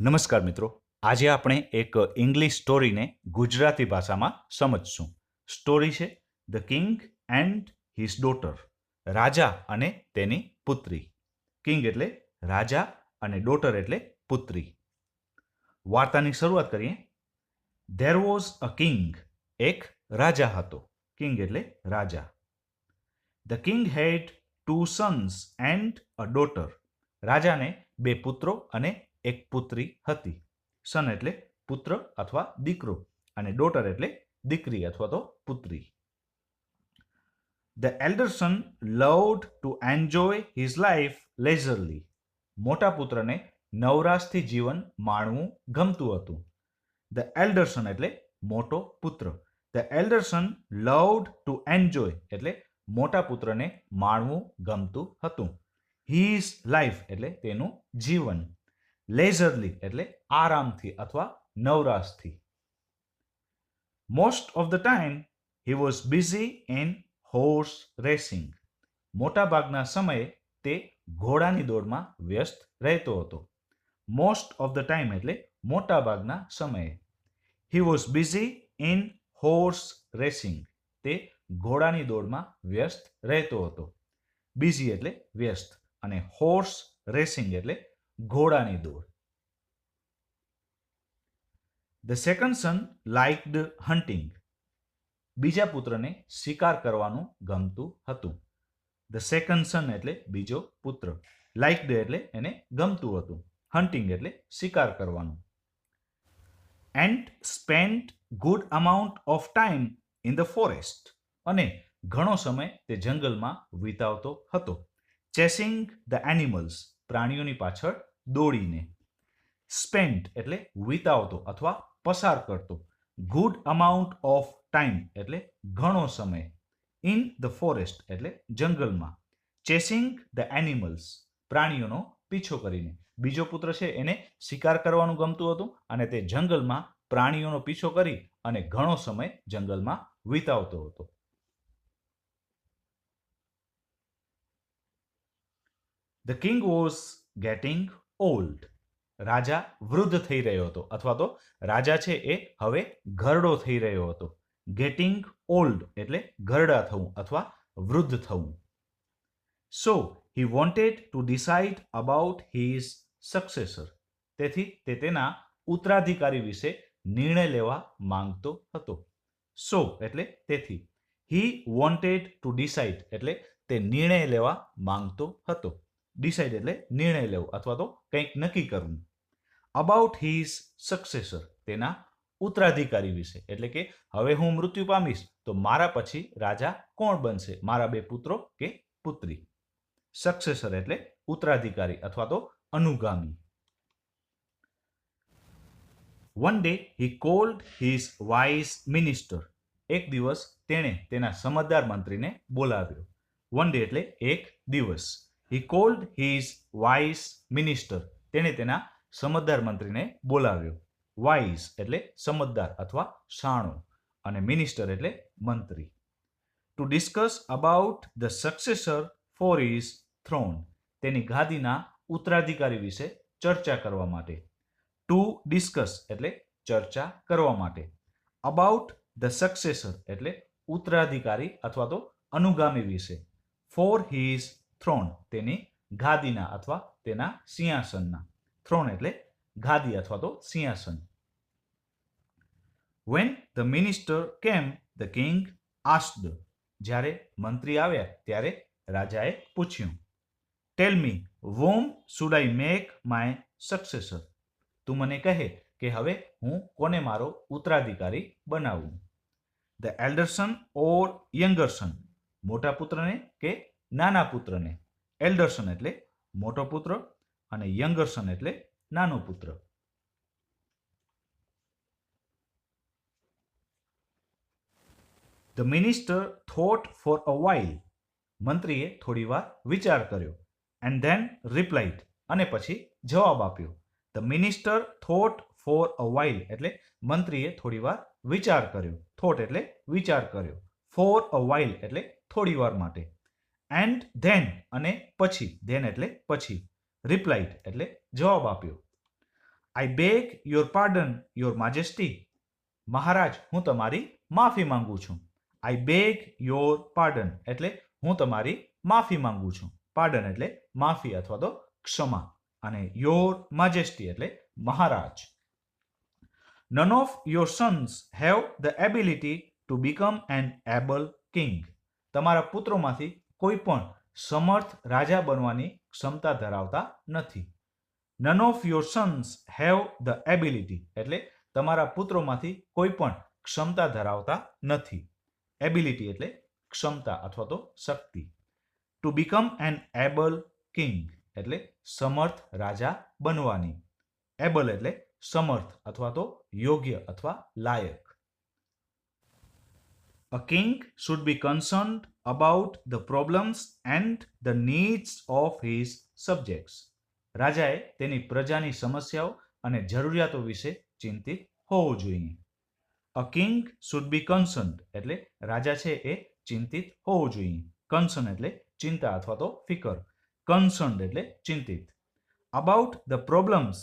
નમસ્કાર મિત્રો. આજે આપણે એક ઇંગ્લિશ સ્ટોરીને ગુજરાતી ભાષામાં સમજશું. સ્ટોરી છે the king and his daughter. રાજા અને તેની પુત્રી. કિંગ એટલે રાજા અને ડોટર એટલે પુત્રી. વાર્તાની શરૂઆત કરીએ. There was a king. એક રાજા હતો. કિંગ એટલે રાજા. The king had 2 sons and a daughter. રાજાને 2 પુત્રો અને એક પુત્રી હતી. સન એટલે પુત્ર અથવા દીકરો અને ડોટર એટલે દીકરી અથવા તો પુત્રી. The elder son loved to enjoy his life leisurely. મોટા પુત્રને નવરાશથી જીવન માણવું ગમતું હતું. ધ એલ્ડર સન એટલે મોટો પુત્ર. The elder son loved to enjoy એટલે મોટા પુત્રને માણવું ગમતું હતું. હિઝ લાઈફ એટલે તેનું જીવન. લેઝરલી એટલે આરામથી અથવા નવરાશથી. Most of the time he was busy in horse racing. મોટા ભાગના સમયે તે ઘોડાની દોડમાં વ્યસ્ત રહેતો હતો. મોસ્ટ ઓફ ધ ટાઈમ એટલે મોટા ભાગના સમયે. હી was busy in horse racing. તે ઘોડાની દોડમાં વ્યસ્ત રહેતો હતો. બિઝી એટલે વ્યસ્ત અને હોર્સ રેસિંગ એટલે ઘોડાની દોડ. The second son liked hunting. બીજા પુત્રને શિકાર કરવાનું ગમતું હતું. ધ સેકન્ડ સન એટલે બીજો પુત્ર. લાઇક્ડ એટલે એને ગમતું હતું. હન્ટિંગ એટલે શિકાર કરવાનું. And spent good amount of time in the forest. અને ઘણો સમય તે જંગલમાં વિતાવતો હતો. Chasing the animals. પ્રાણીઓની પાછળ દોડીને. સ્પેન્ટ એટલે વિતાવતો અથવા પસાર કરતો. ગુડ અમાઉન્ટ ઓફ ટાઈમ એટલે ઘણો સમય. ઇન ધ ફોરેસ્ટ એટલે જંગલમાં. ચેસિંગ ધ એનિમલ્સ પ્રાણીઓનો પીછો કરીને. બીજો પુત્ર છે એને શિકાર કરવાનું ગમતું હતું અને તે જંગલમાં પ્રાણીઓનો પીછો કરી અને ઘણો સમય જંગલમાં વિતાવતો હતો. The king was getting old. રાજા વૃદ્ધ થઈ રહ્યો હતો અથવા તો રાજા છે એ હવે ઘરડો થઈ રહ્યો હતો. ગેટિંગ ઓલ્ડ એટલે ઘરડા થવું અથવા વૃદ્ધ થવું. So he wanted to decide about his successor. તેથી તે તેના ઉત્તરાધિકારી વિશે નિર્ણય લેવા માંગતો હતો. સો એટલે તેથી. હી વોન્ટેડ ટુ ડિસાઇડ એટલે તે નિર્ણય લેવા માંગતો હતો. ડિસાઇડ એટલે નિર્ણય લેવો અથવા તો કંઈક નક્કી કરવું. અબાઉટ હિઝ સક્સેસર તેના ઉત્તરાધિકારી વિશે. એટલે કે હવે હું મૃત્યુ પામીશ તો મારા પછી રાજા કોણ બનશે? મારા 2 પુત્રો કે પુત્રી? સક્સેસર એટલે ઉત્તરાધિકારી અથવા તો અનુગામી. One day he called his vice minister. એક દિવસ તેણે તેના સમજદાર મંત્રીને બોલાવ્યો. વન ડે એટલે એક દિવસ. હી કોલ્ડ હિઝ વાઇસ મિનિસ્ટર. તેણે તેના સમજદાર મંત્રીને બોલાવ્યો. વાઇઝ એટલે સમજદાર અથવા શાણો અને મિનિસ્ટર એટલે મંત્રી. To discuss about the successor for his thrown. તેની ગાદીના ઉત્તરાધિકારી વિશે ચર્ચા કરવા માટે. ટુ ડિસ્કસ એટલે ચર્ચા કરવા માટે. અબાઉટ ધ સક્સેસર એટલે ઉત્તરાધિકારી અથવા તો અનુગામી વિશે. ફોર હિઝ થ્રોન તેની ગાદીના અથવા તેના સિંહાસનના. થ્રોન એટલે ગાદી અથવા તો સિંહાસન. When the minister came the king asked. જ્યારે મંત્રી આવ્યા ત્યારે રાજાએ પૂછ્યું. Tell me whom should I make my successor. તું મને કહે કે હવે હું કોને મારો ઉત્તરાધિકારી બનાવું? The elder son or younger son. મોટા પુત્રને કે નાના પુત્રને? એલ્ડર સન એટલે મોટો પુત્ર અને યંગર સન એટલે નાનો પુત્ર. The minister thought for a while. મંત્રીએ થોડી વાર વિચાર કર્યો. એન્ડ ધેન રિપ્લાઇડ અને પછી જવાબ આપ્યો. The minister thought for a while એટલે મંત્રીએ થોડી વાર વિચાર કર્યો. થોટ એટલે વિચાર કર્યો. ફોર અ વાઇલ એટલે થોડી વાર માટે. એન્ડ ધેન અને પછી. ધેન એટલે પછી. રિપ્લાઇડ એટલે જવાબ આપ્યો. આઈ બેગ યોર પાર્ડન યોર માજેસ્ટી. મહારાજ, હું તમારી માફી માંગુ છું. આઈ બેગ યોર પાર્ડન એટલે હું તમારી માફી માંગુ છું. પાર્ડન એટલે માફી અથવા તો ક્ષમા. અને યોર માજેસ્ટી એટલે મહારાજ. None of your sons have the ability to become an able king. તમારા પુત્રોમાંથી કોઈ પણ સમર્થ રાજા બનવાની ક્ષમતા ધરાવતા નથી. None of your sons have the ability એટલે તમારા પુત્રોમાંથી કોઈ પણ ક્ષમતા ધરાવતા નથી. એબિલિટી એટલે ક્ષમતા અથવા તો શક્તિ. To become an able king એટલે સમર્થ રાજા બનવાની. એબલ એટલે સમર્થ અથવા તો યોગ્ય અથવા લાયક. A king should be concerned about the problems and the needs of his subjects. રાજાએ તેની પ્રજાની સમસ્યાઓ અને જરૂરિયાતો વિશે ચિંતિત હોવું જોઈએ. A king should be concerned એટલે રાજા છે એ ચિંતિત હોવું જોઈએ. કન્સર્ન એટલે ચિંતા અથવા તો ફિકર. કન્સર્ન્ડ એટલે ચિંતિત. About the problems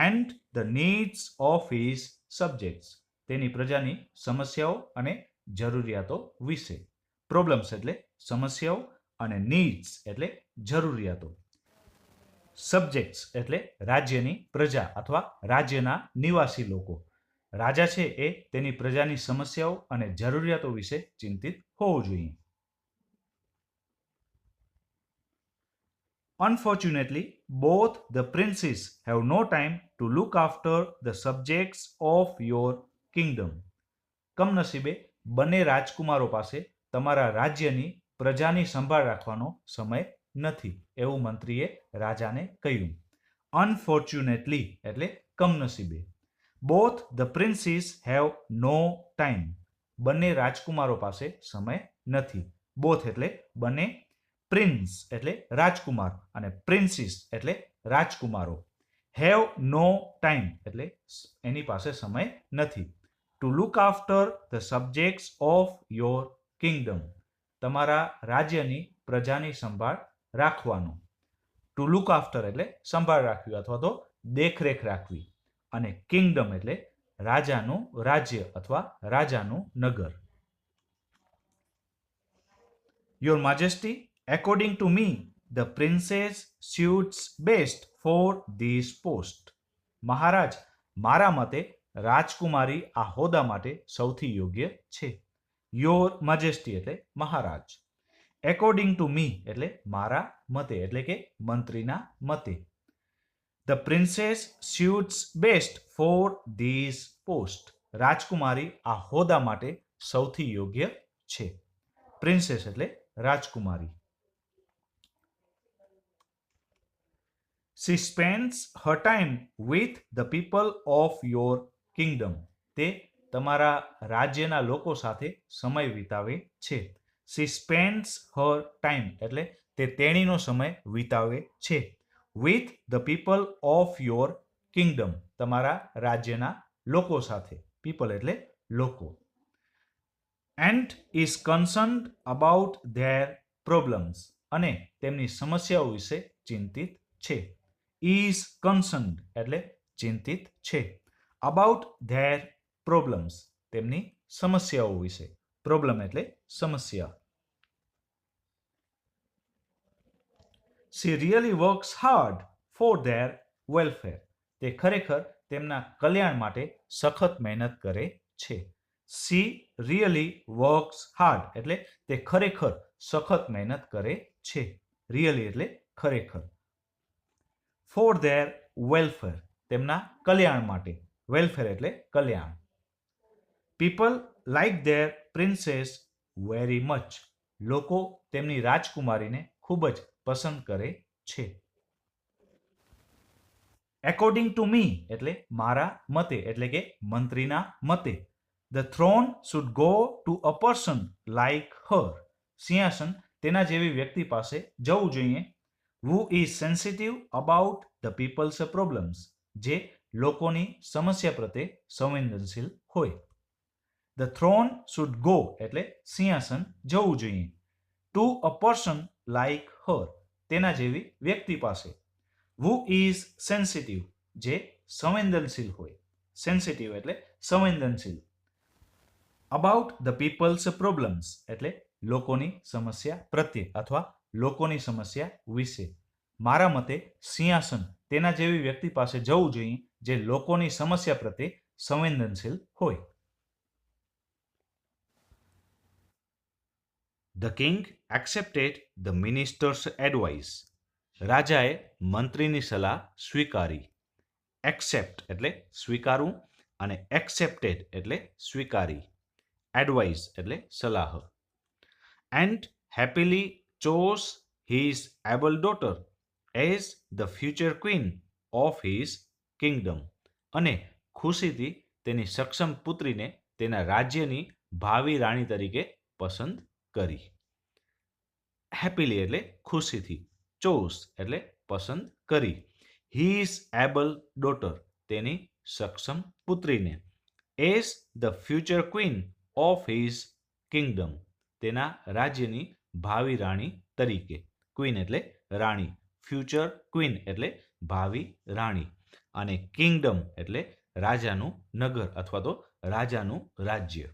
and the needs of his subjects. તેની પ્રજાની સમસ્યાઓ અને જરૂરિયાતો વિશે. પ્રોબ્લેમ્સ એટલે સમસ્યાઓ અને નીડ્સ એટલે જરૂરિયાતો. સબ્જેક્ટ્સ એટલે રાજ્યની પ્રજા અથવા રાજ્યના નિવાસી લોકો. રાજા છે એ તેની પ્રજાની સમસ્યાઓ અને જરૂરિયાતો વિશે ચિંતિત હોવું જોઈએ. Unfortunately, both the princes have no time to look after the subjects of your kingdom. કમનસીબે બંને રાજકુમારો પાસે તમારા રાજ્યની પ્રજાની સંભાળ રાખવાનો સમય નથી, એવું મંત્રીએ રાજાને કહ્યું. Unfortunately એટલે કમનસીબે. Both the princes have no time. બંને રાજકુમારો પાસે સમય નથી. બોથ એટલે બંને. પ્રિન્સ એટલે રાજકુમાર અને પ્રિન્સીસ એટલે રાજકુમારો. હેવ નો ટાઈમ એટલે એની પાસે સમય નથી. To look after the subjects of your Kingdom. તમારા રાજ્યની પ્રજાની સંભાળ રાખવાનું. ટુ લુક આફ્ટર એટલે સંભાળ રાખવી અથવા તો દેખરેખ રાખવી. અને કિંગડમ એટલે રાજાનું રાજ્ય અથવા રાજાનું નગર. Your majesty, according to me, the princess suits best for this post. મહારાજ, મારા મતે રાજકુમારી આ હોદ્દા માટે સૌથી યોગ્ય છે. યોર માજેસ્ટી એટલે મહારાજ. according to me એટલે મારા મતે એટલે કે મંત્રીના મતે. The princess suits best for this post. રાજકુમારી આ હોદ્દા માટે સૌથી યોગ્ય છે. પ્રિન્સેસ એટલે રાજકુમારી. She spends her time with the people of your kingdom. તે તમારા રાજ્યના લોકો સાથે સમય વિતાવે છે. She spends her time એટલે તે તેણીનો સમય વિતાવે છે. With the people of your kingdom. તમારા રાજ્યના લોકો સાથે. People એટલે લોકો. And is concerned about their problems. અને તેમની સમસ્યાઓ વિશે ચિંતિત છે. is concerned એટલે ચિંતિત છે. about their problems તેમની સમસ્યાઓ વિશે. પ્રોબ્લેમ એટલે સમસ્યા. She really works hard for their welfare. તે ખરેખર તેમના કલ્યાણ માટે સખત મહેનત કરે છે. She really works hard એટલે તે ખરેખર સખત મહેનત કરે છે. Really એટલે ખરેખર. For their welfare તેમના કલ્યાણ માટે. Welfare એટલે કલ્યાણ. People like their princess very much. લોકો તેમની રાજકુમારીને ખૂબ જ પસંદ કરે છે. According to me એટલે મારા મતે એટલે કે મંત્રીના મતે. The throne should go to a person like her. સિંહાસન તેના જેવી વ્યક્તિ પાસે જવું જોઈએ. Who is sensitive about the people's problems. જે લોકોની સમસ્યા પ્રત્યે સંવેદનશીલ હોય. The throne should go એટલે સિંહાસન જવું જોઈએ. To a person like her. તેના જેવી વ્યક્તિ પાસે. Who is sensitive જે સંવેદનશીલ હોય. સેન્સિટિવ એટલે સંવેદનશીલ. અબાઉટ ધ પીપલ્સ પ્રોબ્લેમ્સ એટલે લોકોની સમસ્યા પ્રત્યે અથવા લોકોની સમસ્યા વિશે. મારા મતે સિંહાસન તેના જેવી વ્યક્તિ પાસે જવું જોઈએ જે લોકોની સમસ્યા પ્રત્યે સંવેદનશીલ હોય. The king accepted the ministers advice. રાજાએ મંત્રીની સલાહ સ્વીકારી. એક્સેપ્ટ એટલે સ્વીકારવું અને એક્સેપ્ટેડ એટલે સ્વીકારી. એડવાઇસ એટલે સલાહ. And happily chose his able daughter as the future queen of his Kingdom. અને ખુશીથી તેની સક્ષમ પુત્રીને તેના રાજ્યની ભાવિ રાણી તરીકે પસંદ કરી. હેપીલી એટલે ખુશીથી. ચોઝ એટલે પસંદ કરી. હિઝ એબલ ડોટર તેની સક્ષમ પુત્રીને. As the future queen of his Kingdom તેના રાજ્યની ભાવિ રાણી તરીકે. ક્વીન એટલે રાણી. ફ્યુચર ક્વીન એટલે ભાવિ રાણી. અને કિંગડમ એટલે રાજાનું નગર અથવા તો રાજાનું રાજ્ય.